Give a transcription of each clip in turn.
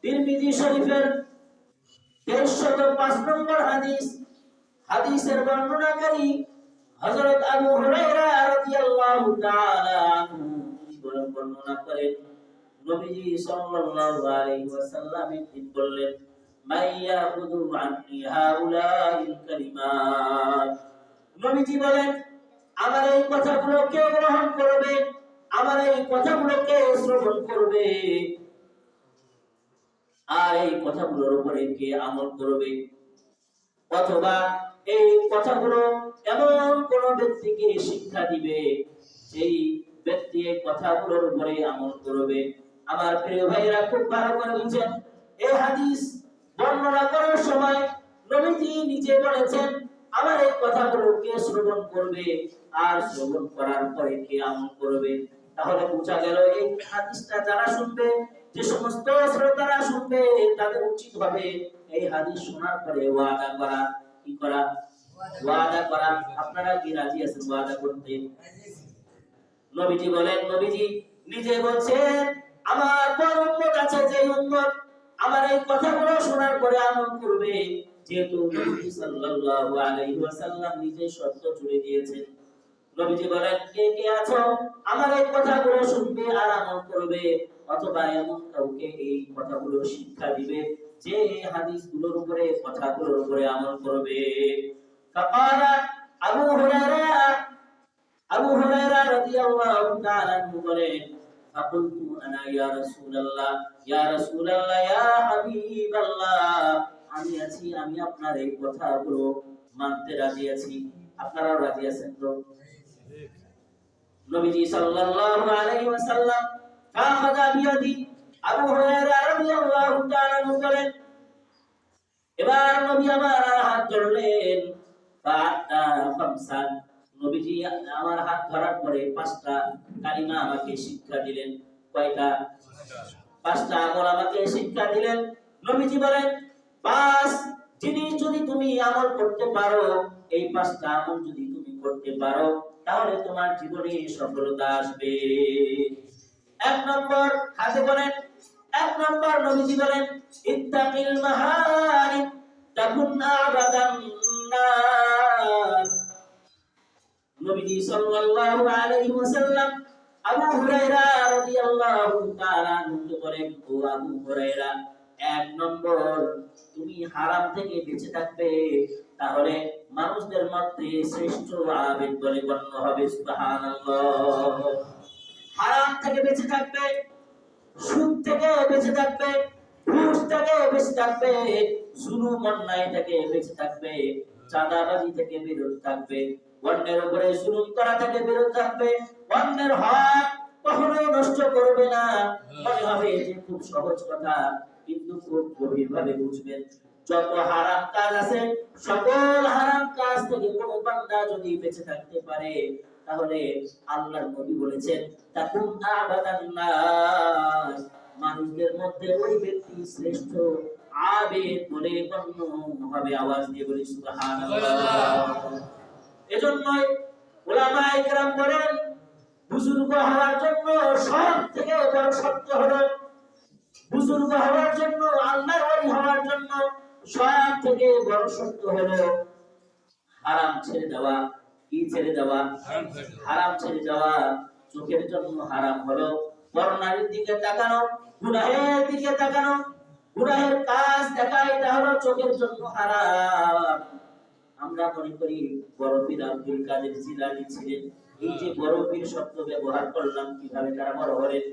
তিরমিজি শরীফের 1305 নম্বর হাদিস। হাদিসের বর্ণনাকারী হযরত আবু হুরায়রা রাদিয়াল্লাহু তাআলা আনহু বর্ণনা করেন, নবীজি সাল্লাল্লাহু আলাইহি ওয়াসাল্লাম একদিন বললেন, মাইয়াখুযু আন্নি হাউলাইল কালিমাত। নবীজি বলেন, আমার এই কথাগুলো কে গ্রহণ করবে, আমার এই কথাগুলো কে শ্রবণ করবে, আর এই কথাগুলোর উপরে কে আমল করবে, অথবা এই কথাগুলো এমন কোন ব্যক্তিকে শিক্ষা দিবে সেই ব্যক্তি এই কথাগুলোর উপরে আমল করবে। আমার প্রিয় ভাইরা খুব ভালো করে বুঝেন, এই হাদিস বর্ণনা করার সময় নবীজি নিজে বলেছেন, আমার এই কথাগুলো কে শ্রবণ করবে আর শ্রবণ করার পরে কে আমল করবে। তাহলে বোঝা গেল এই হাদিসটা যারা শুনবে, যে সমস্ত শ্রোতারা শুনবে, তাদের উচিত হবে এই হাদিস শোনার পরে ওয়াদা করা। কি করা? ওয়াদা করা। আপনারা কি রাজি আছেন ওয়াদা করতে? নবীজি বলেন, নবীজি নিজে বলছেন, আমার পর উম্মত আছে, যে উম্মত আমার এই কথাগুলো শোনার পরে আমল করবে। যেহেতু নবী সাল্লাল্লাহু আলাইহি ওয়াসাল্লাম নিজে শর্ত জুড়ে দিয়েছেন, নবীজি বলেন, কে কে আছো আমার এই কথাগুলো শুনবে আর আমল করবে, অথবা এমন কাউকে এই কথাগুলো শিক্ষা দিবে যে এই হাদিসগুলোর উপরে, কথাগুলোর উপরে আমল করবে। ফাকালা আবু হুরায়রা রাদিয়াল্লাহু তাআলা আনহু বলেন, ফাকুলতু আনা ইয়া রাসূলুল্লাহ, ইয়া রাসূলুল্লাহ, ইয়া হাবিবাল্লাহ, আমি আছি, আমি আপনার এই কথাগুলো মানতে রাজি আছি। আপনারা রাজি আছেন তো? নবীজি সাল্লাল্লাহু আলাইহি ওয়াসাল্লাম ফাখাযা বিয়াদি, আবু হুরায়রা রাদিয়াল্লাহু তাআলা আনহু বলেন, এবার নবী আমার হাত ধরলেন, ফাআতা খামসান, নবীজি আমার হাত ধরার পরে পাঁচটা কালিমা আমাকে শিক্ষা দিলেন। কয়টা? পাঁচটা আমল আমাকে শিক্ষা দিলেন। নবীজি বলেন, পাঁচ জিনিস যদি তুমি আমল করতে পারো, এই পাঁচটা আমল যদি তুমি করতে পারো, তাহলে তোমার জীবনে সফলতা আসবে। এক নম্বর, হাতে বলেন, এক নম্বর নবীজি বলেন, ইত্তাকিল মাহারিম তাকুন আবাদান নাস। নবীজি সাল্লাল্লাহু আলাইহি ওয়াসাল্লাম আবু হুরায়রা রাদিয়াল্লাহু তাআলা আনহু বলেন, ও আবু হুরায়রা, এক নম্বর তুমি হারাম থেকে বেঁচে থাকবে, তাহলে মানুষদের মধ্যে শ্রেষ্ঠ আবেদ বলে গণ্য হবে। সুবহানাল্লাহ। হারাম থেকে বেঁচে থাকবে, সুদ থেকে বেঁচে থাকবে, ঘুষ থেকে বেঁচে থাকবে, জুলুম অন্যায় থেকে বেঁচে থাকবে, চাঁদাবাজি থেকে বিরত থাকবে, অন্যের উপরে জুলুম করা থেকে বিরত থাকবে, অন্যের হক কখনোই নষ্ট করবে না। মনে হবে যে খুব সহজ কথা, কিন্তু খুব গভীরভাবে বুঝবেন। যত হারাম কাজ আছে, সকল হারাম কাজ থেকে কোন বান্দা যদি বেঁচে থাকতে পারে, তাহলে আল্লাহর নবী বলেছেন, তাকুন আবাদান নাস, মানুষদের মধ্যে ওই ব্যক্তি শ্রেষ্ঠ আবেদ বলে গণ্য হবে। আওয়াজ দিয়ে বলি সুবহানাল্লাহ। এজন্যই উলামায়ে কেরাম বলেন, বুজুর্গ হওয়ার জন্য সবথেকে বড় শর্ত হলো, বুজুর্গ হওয়ার জন্য, আল্লাহর ওলি হওয়ার জন্য সবথেকে বড় শর্ত হলো হারাম ছেড়ে দেওয়া। কি ছেড়ে দেওয়া? হারাম ছেড়ে দেওয়া। চোখের জন্য হারাম হলো পরনারীর দিকে তাকানো, গুনাহের দিকে তাকানো, গুনাহের কাজ দেখা, এটা হলো চোখের জন্য হারাম। আমরা মনে করি বড় পীর আব্দুল কাদের জিলানী ছিলেন, এই যে বড় পীর শব্দ ব্যবহার করলাম, কিভাবে তারা বড় হলেন?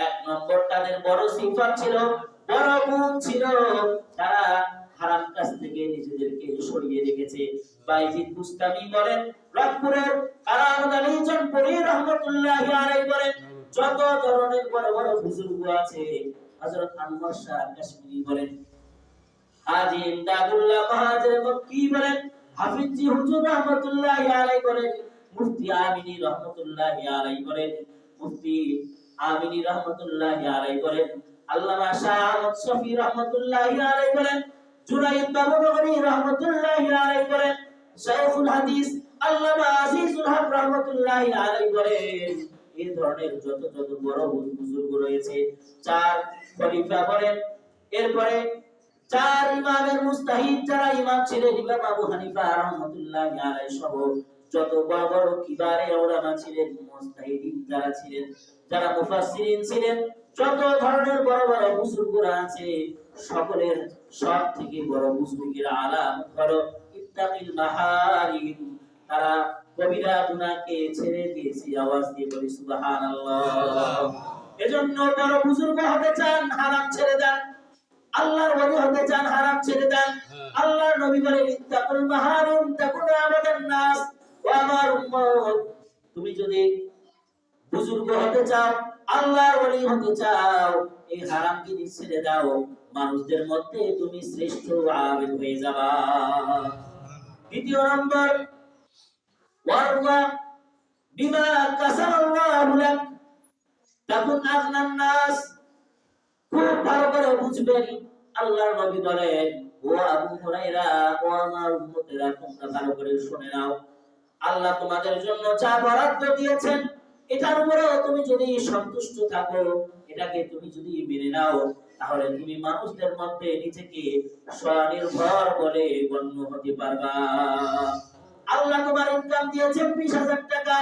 এক নম্বর, তাদের বড় সিফাত ছিল, বড় গুণ ছিল, তারা হারাম কাজ থেকে নিজেদেরকে সরিয়ে রেখেছে। বাইজিদ বুস্তামি বলেন, রংপুরের কারামত আলী জনপুরি রহমাতুল্লাহি আলাইহি বলেন, যত ধরনের বড় বড় বুজুর্গ আছে, হযরত আনোয়ার শাহ কাশ্মীরি বলেন, হাজী ইমদাদুল্লাহ মহাজির মক্কি বলেন, হাফিজি হুজুর রহমাতুল্লাহি আলাইহি বলেন, মুফতি আমিনী রহমাতুল্লাহি আলাইহি বলেন, মুফতি আমিনী রহমাতুল্লাহি আলাইহি বলেন, আল্লামা শাহ আহমদ শফি রহমাতুল্লাহি আলাইহি বলেন, জুনাইদ বাবুনগরী রহমাতুল্লাহি আলাইহি বলেন, শাইখুল হাদিস আল্লামা আজিজুল হক রহমাতুল্লাহি আলাইহি বলেন, এই ধরনের যত যত বড় বুজুর্গ রয়েছে, চার খলিফা বলেন, এরপরে চার ইমামের মুস্তাহিদ যারা ইমাম ছিলেন, ইমাম আবু হানিফা রাহমাতুল্লাহি আলাইহি সহ যত বড় বড় কিবারে উলামা ছিলেন, মুস্তাহিদিন যারা ছিলেন, যারা মুফাসসিরিন ছিলেন, যত ধরনের বড় বড় বুজুর্গরা আছে, সকলের সব থেকে বড় বুজুর্গের আলামত হলো ইত্তাকিল মাহারিম, তারা কবিরা গুনাহকে ছেড়ে দিয়েছে। আওয়াজ দিয়ে বলি সুবহানাল্লাহ। এজন্য বড় বুজুর্গ হতে চান, হারাম ছেড়ে দেন। আল্লাহর ওলি হতে চান, হারাম ছেড়ে দেন। আল্লাহর নবী বলেন ইত্তাকুল মাহারিম তাকুনু আবাদান নাস। ও আমার উম্মত, তুমি যদি বুজুর্গ হতে চাও, আল্লাহর ওলি হতে চাও, এই হারাম জিনিস ছেড়ে দাও, মানুষদের মধ্যে তুমি শ্রেষ্ঠ আবেদ হয়ে যাবা। দ্বিতীয় নম্বর, ওয়ারদা বিমা কাসাবাল্লাহু লাক তাকুন আগনান নাস। খুব ভালো করে বুঝবেন, আল্লাহর নবী বলেন, ও আবু হুরায়রা, ও আমার উম্মতেরা, তোমরা ভালো করে শুনে নাও, আল্লাহ তোমাদের জন্য যা বরাদ্দ দিয়েছেন, এটার উপরে তুমি যদি সন্তুষ্ট থাকো, এটাকে তুমি যদি মেনে নাও, তাহলে তুমি মানুষদের মধ্যে নিজেকে স্বনির্ভর বলে গণ্য হতে পারবা। আল্লাহ তোমার ইনকাম দিয়েছেন 20,000 টাকা,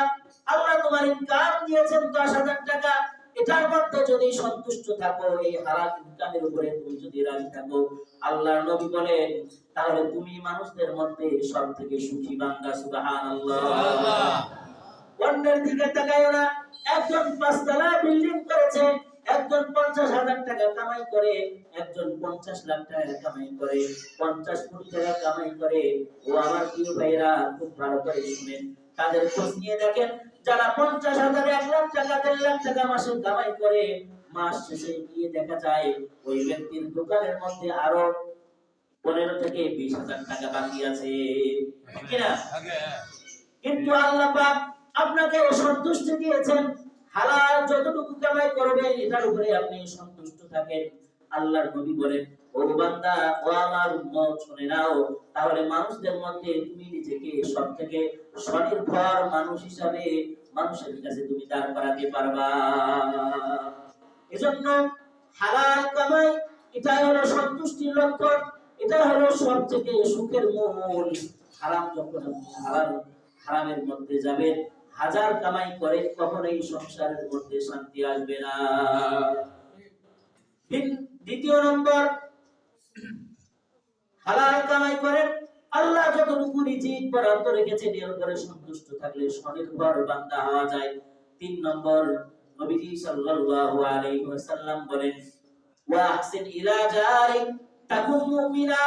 আল্লাহ তোমার ইনকাম দিয়েছেন 10,000 টাকা, এটার মধ্যে যদি সন্তুষ্ট থাকো, এই হালাল ইনকামের উপরে তুমি যদি রাজি থাকো, আল্লাহর নবী বলেন, তাহলে তুমি মানুষদের মধ্যে সবথেকে সুখী বান্দা। সুবহানাল্লাহ। অন্যের দিকে তাকায়ও না। একজন 5 তলা বিল্ডিং করেছে, একজন 50,000 টাকা কামাই করে, একজন 50 লাখ টাকা কামাই করে, 50 কোটি টাকা কামাই করে। ও আমার প্রিয় ভাইরা, খুব ভালো করে শুনেন, তাদের খোঁজ নিয়ে দেখেন, যারা 50,000 1 লাখ টাকা 1.5 লাখ টাকা মাসে কামাই করে, মাস শেষে গিয়ে দেখা যায় ওই ব্যক্তির দোকানের মধ্যে আরো 15 থেকে 20,000 টাকা বাকি আছে, ঠিক না? কিন্তু আল্লাহ পাক আপনাকে সন্তুষ্টি দিয়েছেন, হালাল যতটুকু কামাই করবেন এটার উপরে আপনি সন্তুষ্ট থাকেন। আল্লাহর নবী বলেন, ও বান্দা, ও আমার উম্মত, শুনে নাও, তাহলে মানুষদের মধ্যে তুমি নিজেকে সবথেকে স্বনির্ভর মানুষ হিসাবে মানুষের কাছে তুমি দাঁড় করাতে পারবা। এজন্য হালাল কামাই, এটাই হলো সন্তুষ্টির লক্ষণ, এটা হলো সবথেকে সুখের মূল। হারাম যখন আপনি হারামের মধ্যে যাবেন, হাজার কামাই করে কখনোই সংসারের মধ্যে শান্তি আসবে না। দ্বিতীয় নম্বর, হালাল কামাই করেন, আল্লাহ যতটুকু রিজিক বরাদ্দ রেখেছেন এর উপরে সন্তুষ্ট থাকলে স্বনির্ভর বান্দা হওয়া যায়। 3 নম্বর, নবীজি সাল্লাল্লাহু আলাইহি ওয়াসাল্লাম বলেন, ওয়া আহসিন ইলা জারিক তাকুন মুমিনা।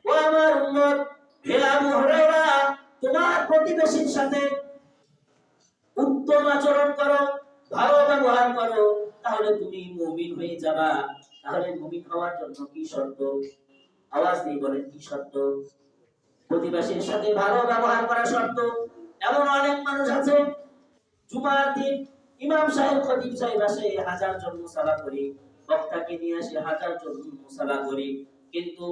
ও আমার উম্মত, হে আবু হুরায়রা, তোমার প্রতিবেশীর সাথে উত্তম আচরণ করো, ভালো ব্যবহার করো, তাহলে তুমি মুমিন হয়ে যাবা। তাহলে মুমিন হওয়ার জন্য কি শর্ত? আওয়াজ দিয়ে বলেন, কি শর্ত? প্রতিবেশীর সাথে ভালো ব্যবহার করা শর্ত। এমন অনেক মানুষ আছে, জুমার দিন ইমাম সাহেব খতিব সাহেব আসে, 1000 জন মুসাল্লা করি, বক্তাকে নিয়ে আসে 1000 জন মুসাল্লা করি, কিন্তু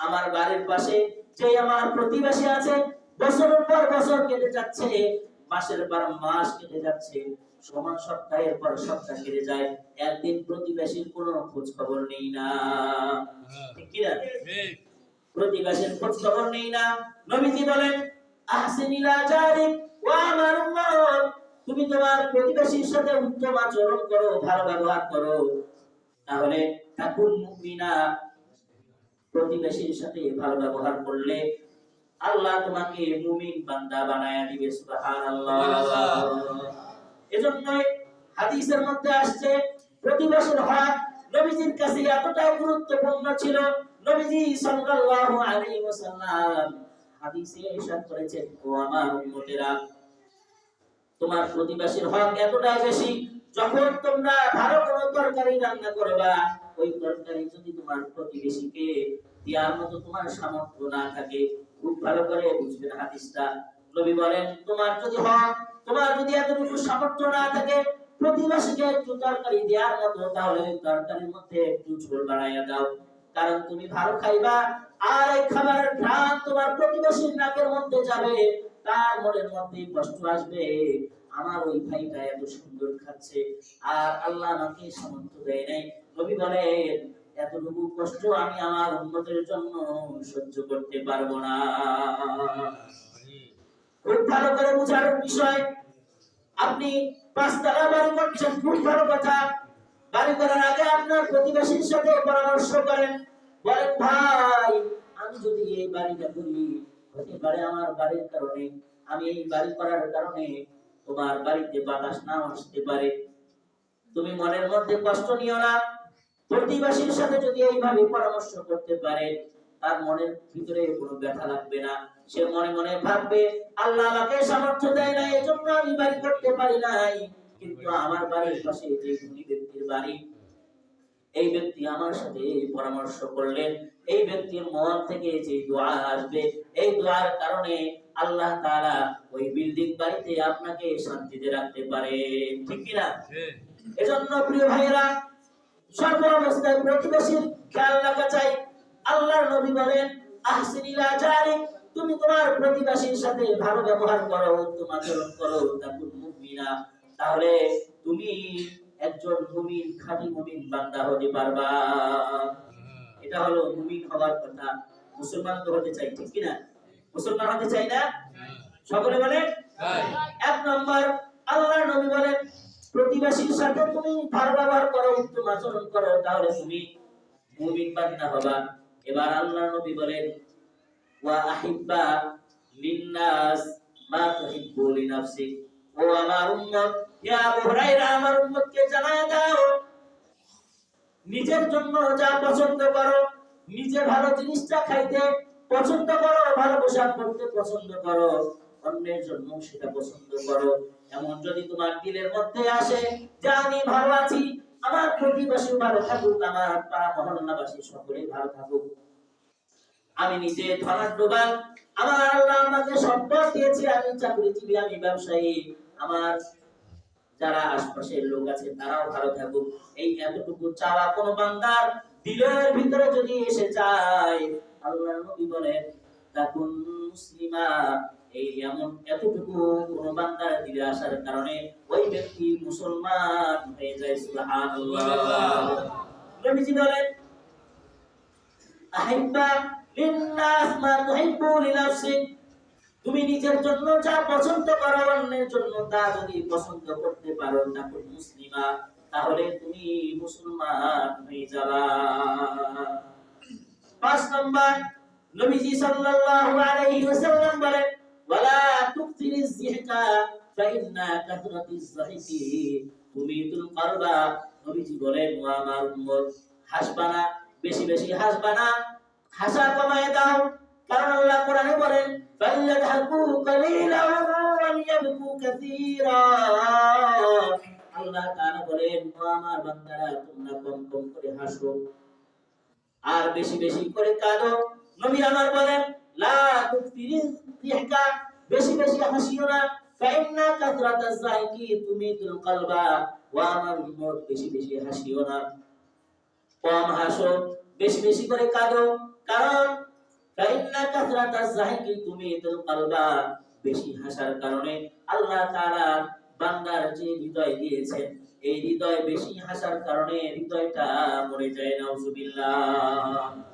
আমার বাড়ির পাশে যে আমার প্রতিবেশী আছে, বছরের পর বছর কেটে যাচ্ছে, মাসের পর মাস কেটে যাচ্ছে, সমান সপ্তাহের পর সপ্তাহ কেটে যায়, একদিন প্রতিবেশীর কোনো খোঁজ খবর নেই না, ঠিক কি না? প্রতিবেশীর খোঁজ খবর নেই না। নবীজি বলেন, আহসিন ইলা জারিক, ওয়া আমার উম্মত, তুমি তোমার প্রতিবেশীর সাথে উত্তম আচরণ করো, ভালো ব্যবহার করো, তাহলে তাকুন মুমিনা। প্রতিবেশীর সাথে ভালো ব্যবহার করলে আল্লাহ তোমাকে মুমিন বান্দা বানায়া দিবে। সুবহানাল্লাহ। এজন্য হাদিসের মধ্যে আসছে, প্রতিবেশীর হক নবীজির কাছে এতটাই গুরুত্বপূর্ণ ছিল, নবীজি সাল্লাল্লাহু আলাইহি ওয়াসাল্লাম হাদিসে ইরশাদ করেছেন, ও আমার উম্মতেরা, তোমার প্রতিবেশীর হক এতটাই বেশি, যখন তোমরা ভালো কোনো তরকারি রান্না করবা, ওই তরকারি যদি তোমার প্রতিবেশীকে দেওয়ার মতো তোমার সামর্থ্য না থাকে, খুব ভালো করে বুঝবেন হাদিসটা। নবী বলেন, তোমার যদি এতটুকু সামর্থ্য না থাকে প্রতিবেশীকে একটু তরকারি দেওয়ার মতো, তাহলে তরকারির মধ্যে একটু ঝোল বাড়াইয়া দাও, কারণ তুমি ভালো খাইবা, আর এই খাবারের ঘ্রাণ তোমার প্রতিবেশীর নাকের মধ্যে যাবে, তার মনের মধ্যে কষ্ট আসবে, আমার ওই ভাইটা এত সুন্দর খাচ্ছে আর আল্লাহ আমাকে সামর্থ্য দেয় নাই। নবী বলেন, এতটুকু কষ্ট আমি আমার উম্মতের জন্য সহ্য করতে পারবো না। খুব ভালো করে বুঝার বিষয়। আপনি পাঁচতলা বাড়ি করছেন, খুব ভালো কথা। বাড়ি করার আগে আপনার প্রতিবেশীর সাথে পরামর্শ করেন, বলেন ভাই আমি যদি এই বাড়িটা করি, হতে পারে আমার বাড়ির কারণে, আমি এই বাড়ি করার কারণে তোমার বাড়িতে বাতাস না আসতে পারে। তুমি মনের মধ্যে কষ্ট নিও না। প্রতিবেশীর সাথে যদি এইভাবে পরামর্শ করতে পারে, তার মনের ভিতরে কোনো ব্যথা লাগবে না। সে মনে মনে ভাববে আল্লাহ আমাকে সামর্থ্য দেয় না, এজন্য আমি বাড়ি করতে পারি নাই। কিন্তু আমার বাড়ির পাশে যে ধনী ব্যক্তির বাড়ি, এই ব্যক্তি আমার সাথে পরামর্শ করলেন, এই ব্যক্তির মন থেকে যে দোয়া আসবে, এই দোয়ার কারণে আল্লাহ তাআলা ওই বিল্ডিং বাড়িতে আপনাকে শান্তিতে রাখতে পারে। ঠিক কি না? এজন্য প্রিয় ভাইরা, সর্ব অবস্থায় প্রতিবেশীর খেয়াল রাখা চাই। আল্লাহর নবী বলেন আহসিন ইলা জারিক, তুমি তোমার প্রতিবেশীর সাথে ভালো ব্যবহার করো, উত্তম আচরণ করো, তাকুন মুমিনা, তাহলে তুমি একজন মুমিন, খাঁটি মুমিন বান্দা হতে পারবা। এটা হলো মুমিন হওয়ার কথা। মুসলমান তো হতে চাই, ঠিক কি না? মুসলমান হতে চাই না? সকলে বলে এক নম্বর, আল্লাহর নবী বলেন প্রতিবেশীর সাথে তুমি ভালো ব্যবহার করো, উত্তম আচরণ করো, তাহলে তুমি মুমিন বান্দা হবা। এবার আল্লাহর নবী বলেন ওয়া আহিব্বা লিন্নাস মা তুহিব্বু লিনাফসিক, ও আমার উম্মত, ইয়া আবু হুরায়রা আমার উম্মতকে জানায় দাও, নিজের জন্য যা পছন্দ করো, নিজে ভালো জিনিসটা খাইতে পছন্দ করো, ভালো পোশাক পরতে পছন্দ করো, অন্যের জন্য সেটা পছন্দ করো। এমন যদি তোমার দিলের মধ্যে আসে যে আমি ভালো আছি, আমার প্রতিবেশী ভালো থাকুক, আমার পাড়া মহল্লাবাসী সকলেই ভালো থাকুক, আমি নিজে ধনাঢ্যবান, আমার আল্লাহ আমাকে সম্পদ দিয়েছে, আমি চাকরিজীবী, আমি ব্যবসায়ী, আমার যারা আশপাশের লোক আছে তারাও ভালো থাকুক, এই এতটুকু চাওয়া কোন বান্দার দিলের ভিতরে যদি এসে যায়, আল্লাহর নবী বলেন তাকুন মুসলিমা, এই এমন এতটুকু কোন বান্দার দিলে আসার কারণে ওই ব্যক্তি মুসলমান হয়ে যায়। সুবহানাল্লাহ। নবীজি বলেন আহিব্বা লিন্নাস মা তুহিব্বু লিনাফসিক, তুমি নিজের জন্য যা পছন্দ করো, অন্যের জন্য তা যদি পছন্দ করতে পারো, তাকুন মুসলিমা, তাহলে তুমি মুসলমান হয়ে যাবা। ৫ নম্বর, নবীজি সাল্লাল্লাহু আলাইহি ওয়াসাল্লাম বলেন ওয়ালা তুকসিরিজ যিহকা ফাইন্না কাসরাতিজ যাহিকি তুমিতুল কলবা, নবীজি বলেন ও আমার উম্মত, হাসবা না, বেশি বেশি হাসবা না, হাসা কমায় দাও, কারণ আল্লাহ কোরআনে বলেন ফাল্যাযহাকু কালীলান ওয়া ইয়াবকু কাসীরা, আল্লাহ তাআলা বলেন ও আমার বান্দারা তোমরা কম কম করে হাসো আর বেশি বেশি করে কাঁদো। নবী আমার বলেন লা তুকসিরিজ যিহকা, বেশি বেশি হাসিও না, ফাইন্না কাসরাতাজ যাহিকি তুমিতুল কলবা, ওয়া আমার উম্মত বেশি বেশি হাসিও না, কম হাসো, বেশি বেশি করে কাঁদো, কারণ ফাইন্না কাসরাতাজ যাহিকি তুমিতুল কলবা, বেশি হাসার কারণে আল্লাহ তাআলা বান্দার যে হৃদয় দিয়েছেন, এই হৃদয় বেশি হাসার কারণে হৃদয়টা মরে যায়। নাউজুবিল্লাহ।